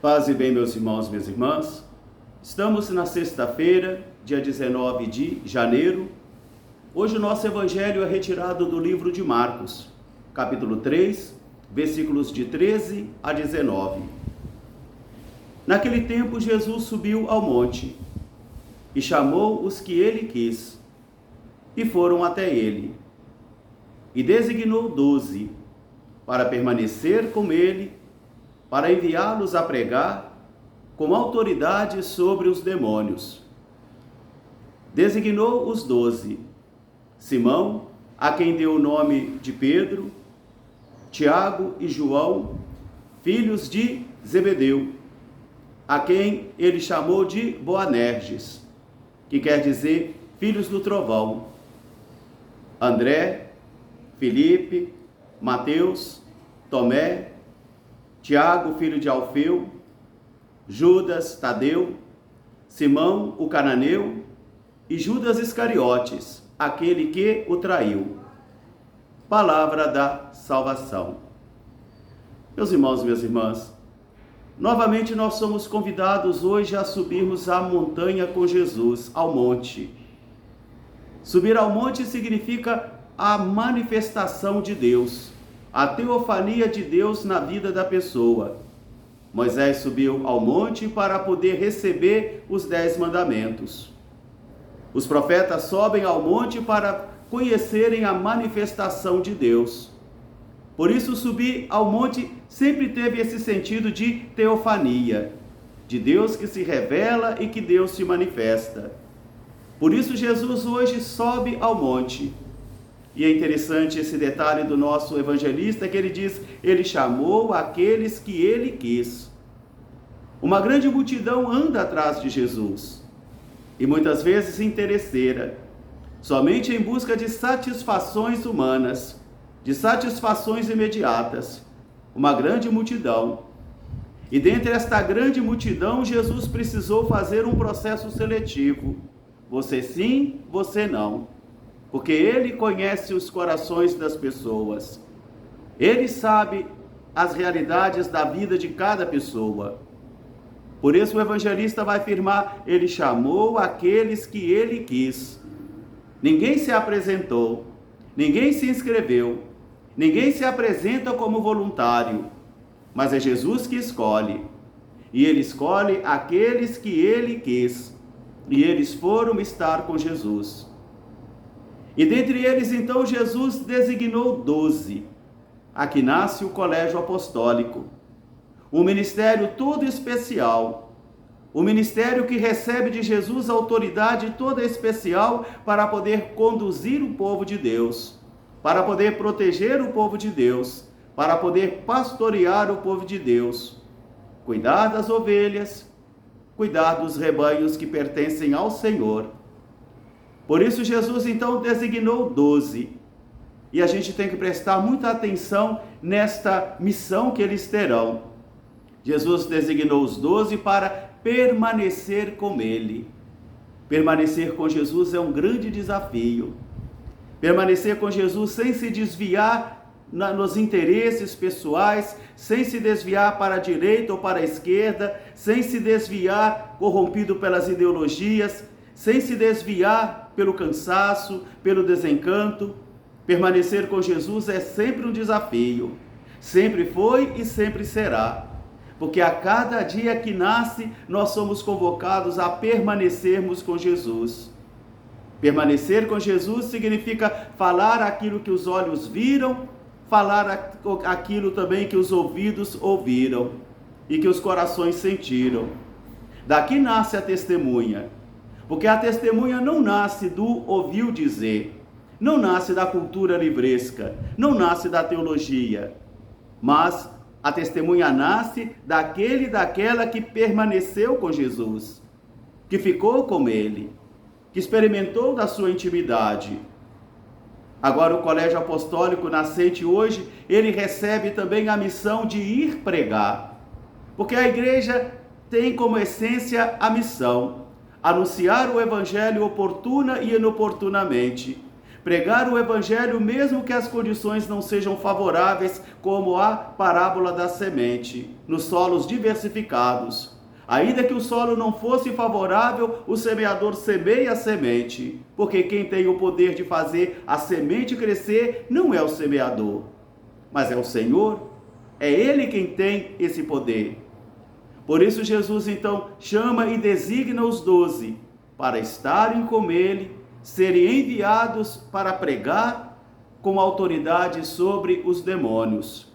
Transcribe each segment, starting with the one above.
Paz e bem, meus irmãos, minhas irmãs. Estamos na sexta-feira, dia 19 de janeiro. Hoje o nosso evangelho é retirado do livro de Marcos, capítulo 3, versículos de 13 a 19. Naquele tempo, Jesus subiu ao monte e chamou os que ele quis, e foram até ele. E designou 12 para permanecer com ele, para enviá-los a pregar com autoridade sobre os demônios. Designou os 12, Simão, a quem deu o nome de Pedro, Tiago e João, filhos de Zebedeu, a quem ele chamou de Boanerges, que quer dizer filhos do trovão, André, Filipe, Mateus, Tomé, Tiago, filho de Alfeu, Judas, Tadeu, Simão, o cananeu, e Judas Iscariotes, aquele que o traiu. Palavra da salvação. Meus irmãos e minhas irmãs, novamente nós somos convidados hoje a subirmos a montanha com Jesus, ao monte. Subir ao monte significa a manifestação de Deus, a teofania de Deus na vida da pessoa. Moisés subiu ao monte para poder receber os 10 mandamentos. Os profetas sobem ao monte para conhecerem a manifestação de Deus. Por isso, subir ao monte sempre teve esse sentido de teofania, de Deus que se revela e que Deus se manifesta. Por isso, Jesus hoje sobe ao monte. E é interessante esse detalhe do nosso evangelista, que ele diz, ele chamou aqueles que ele quis. Uma grande multidão anda atrás de Jesus, e muitas vezes interesseira, somente em busca de satisfações humanas, de satisfações imediatas. Uma grande multidão. E dentre esta grande multidão, Jesus precisou fazer um processo seletivo. Você sim, você não. Porque ele conhece os corações das pessoas. Ele sabe as realidades da vida de cada pessoa. Por isso o evangelista vai afirmar, ele chamou aqueles que ele quis. Ninguém se apresentou, ninguém se inscreveu, ninguém se apresenta como voluntário, mas é Jesus que escolhe. E ele escolhe aqueles que ele quis, e eles foram estar com Jesus. E dentre eles, então, Jesus designou 12. Aqui nasce o colégio apostólico. Um ministério todo especial. Um ministério que recebe de Jesus autoridade toda especial para poder conduzir o povo de Deus, para poder proteger o povo de Deus, para poder pastorear o povo de Deus, cuidar das ovelhas, cuidar dos rebanhos que pertencem ao Senhor. Por isso Jesus então designou 12. E a gente tem que prestar muita atenção nesta missão que eles terão. Jesus designou os 12 para permanecer com ele. Permanecer com Jesus é um grande desafio. Permanecer com Jesus sem se desviar nos interesses pessoais, sem se desviar para a direita ou para a esquerda, sem se desviar corrompido pelas ideologias, sem se desviar pelo cansaço, pelo desencanto. Permanecer com Jesus é sempre um desafio. Sempre foi e sempre será. Porque a cada dia que nasce, nós somos convocados a permanecermos com Jesus. Permanecer com Jesus significa falar aquilo que os olhos viram, falar aquilo também que os ouvidos ouviram e que os corações sentiram. Daqui nasce a testemunha. Porque a testemunha não nasce do ouviu dizer, não nasce da cultura livresca, não nasce da teologia, mas a testemunha nasce daquele e daquela que permaneceu com Jesus, que ficou com ele, que experimentou da sua intimidade. Agora o colégio apostólico nascente hoje, ele recebe também a missão de ir pregar, porque a igreja tem como essência a missão, anunciar o evangelho oportuna e inoportunamente, Pregar o evangelho mesmo que as condições não sejam favoráveis, como a parábola da semente, nos solos diversificados. Ainda que o solo não fosse favorável, o semeador semeia a semente, porque quem tem o poder de fazer a semente crescer não é o semeador, mas é o Senhor. É Ele quem tem esse poder. Por isso Jesus então chama e designa os 12 para estarem com Ele, serem enviados para pregar com autoridade sobre os demônios.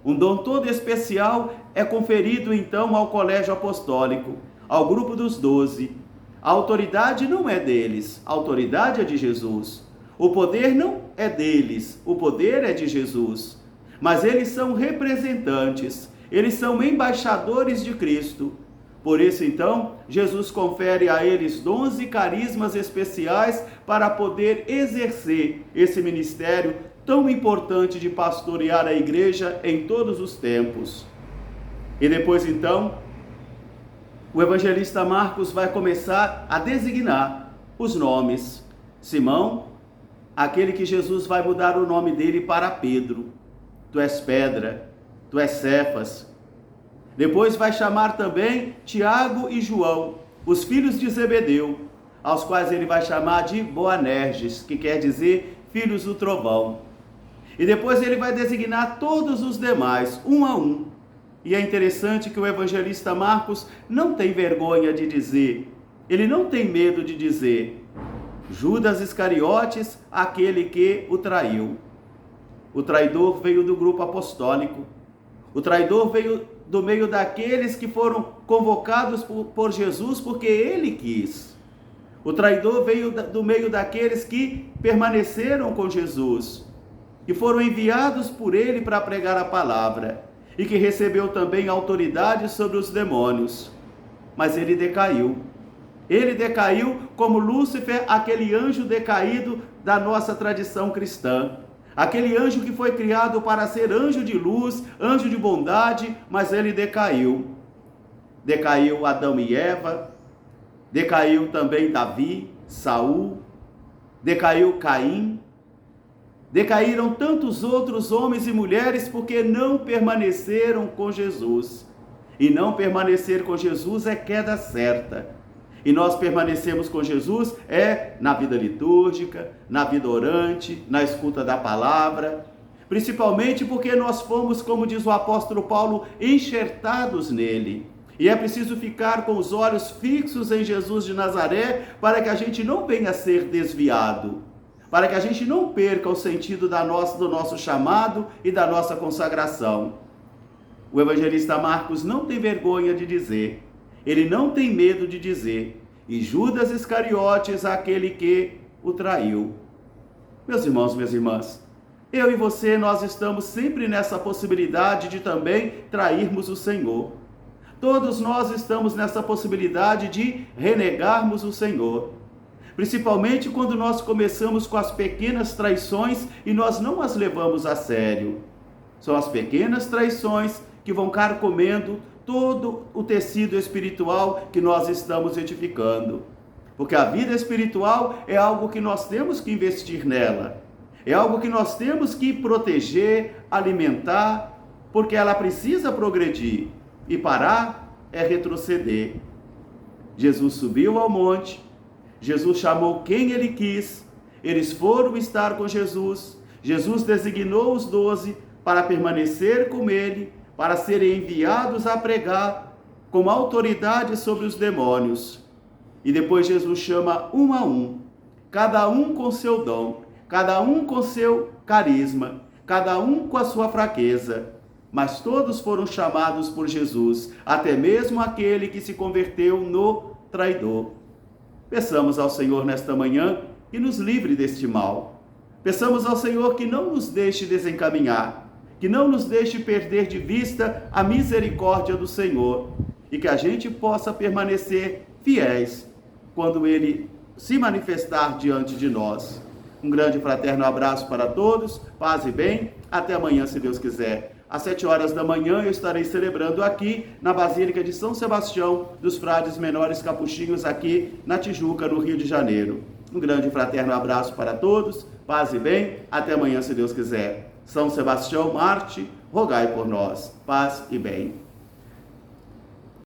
Um dom todo especial é conferido então ao colégio apostólico, ao grupo dos 12. A autoridade não é deles, a autoridade é de Jesus. O poder não é deles, o poder é de Jesus. Mas eles são representantes, eles são embaixadores de Cristo. Por isso, então, Jesus confere a eles 11 carismas especiais para poder exercer esse ministério tão importante de pastorear a igreja em todos os tempos. E depois, então, o evangelista Marcos vai começar a designar os nomes. Simão, aquele que Jesus vai mudar o nome dele para Pedro. Tu és pedra, tu és Cefas. Depois vai chamar também Tiago e João, os filhos de Zebedeu, aos quais ele vai chamar de Boanerges, que quer dizer filhos do trovão. E depois ele vai designar todos os demais, um a um. E é interessante que o evangelista Marcos não tem vergonha de dizer, ele não tem medo de dizer, Judas Iscariotes, aquele que o traiu. O traidor veio do grupo apostólico. O traidor veio do meio daqueles que foram convocados por Jesus porque ele quis. O traidor veio do meio daqueles que permaneceram com Jesus, que foram enviados por ele para pregar a palavra e que recebeu também autoridade sobre os demônios. Mas ele decaiu. Ele decaiu como Lúcifer, aquele anjo decaído da nossa tradição cristã. Aquele anjo que foi criado para ser anjo de luz, anjo de bondade, mas ele decaiu. Decaiu Adão e Eva, decaiu também Davi, Saul, decaiu Caim, decaíram tantos outros homens e mulheres porque não permaneceram com Jesus. E não permanecer com Jesus é queda certa. E nós permanecemos com Jesus na vida litúrgica, na vida orante, na escuta da palavra, principalmente porque nós fomos, como diz o apóstolo Paulo, enxertados nele. E é preciso ficar com os olhos fixos em Jesus de Nazaré para que a gente não venha a ser desviado, para que a gente não perca o sentido do nosso chamado e da nossa consagração. O evangelista Marcos não tem vergonha de dizer, ele não tem medo de dizer, e Judas Iscariotes, aquele que o traiu. Meus irmãos, minhas irmãs, eu e você, nós estamos sempre nessa possibilidade de também trairmos o Senhor. Todos nós estamos nessa possibilidade de renegarmos o Senhor. Principalmente quando nós começamos com as pequenas traições e nós não as levamos a sério. São as pequenas traições que vão carcomendo todo o tecido espiritual que nós estamos edificando. Porque a vida espiritual é algo que nós temos que investir nela. É algo que nós temos que proteger, alimentar, porque ela precisa progredir. E parar é retroceder. Jesus subiu ao monte, Jesus chamou quem ele quis, eles foram estar com Jesus, Jesus designou os 12 para permanecer com ele, para serem enviados a pregar com autoridade sobre os demônios. E depois Jesus chama um a um, cada um com seu dom, cada um com seu carisma, cada um com a sua fraqueza. Mas todos foram chamados por Jesus, até mesmo aquele que se converteu no traidor. Peçamos ao Senhor nesta manhã que nos livre deste mal. Peçamos ao Senhor que não nos deixe desencaminhar, que não nos deixe perder de vista a misericórdia do Senhor e que a gente possa permanecer fiéis quando Ele se manifestar diante de nós. Um grande fraterno abraço para todos, paz e bem, até amanhã se Deus quiser. Às 7h da manhã eu estarei celebrando aqui na Basílica de São Sebastião dos Frades Menores Capuchinhos aqui na Tijuca, no Rio de Janeiro. Um grande fraterno abraço para todos, Paz e bem, até amanhã, se Deus quiser. São Sebastião, Marte, rogai por nós. Paz e bem.